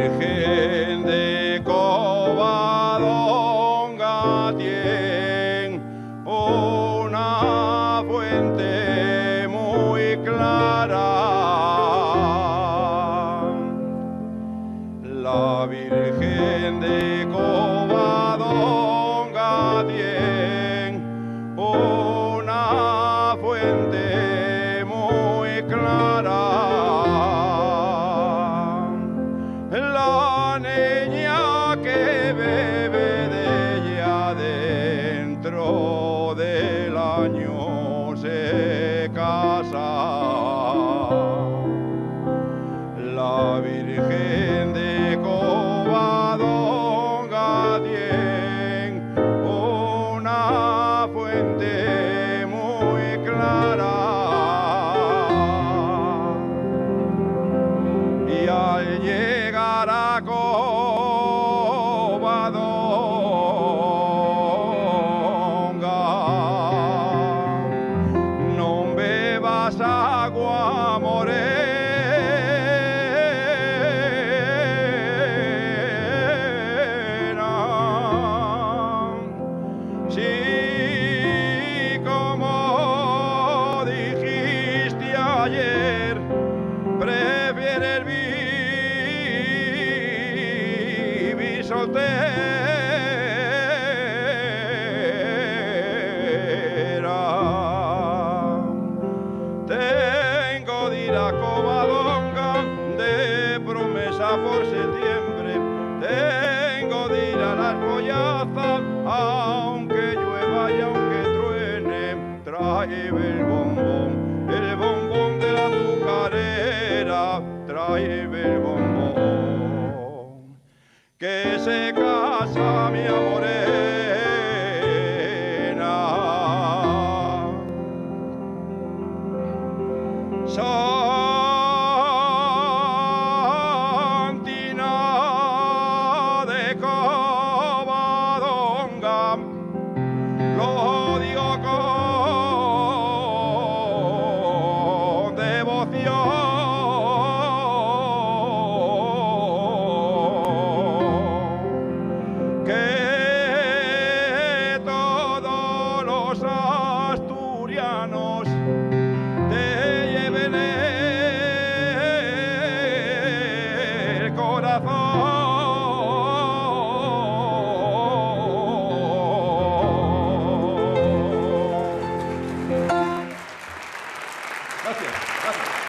Virgen de Covadonga tiene una fuente muy clara. La Virgen de Covadonga tiene una fuente muy clara. La niña que bebe de ella dentro del año se casa. La Virgen de Covadonga tiene una fuente muy clara. Y al llegar a Covadonga no bebas agua morena, si como dijiste ayer prefieres vivir soltera. Tengo de ir a Covadonga de promesa por septiembre. Tengo de ir a las Bollazas aunque llueva y aunque truene. Tráeme el bombón de la azucarera. Tráeme el bombón.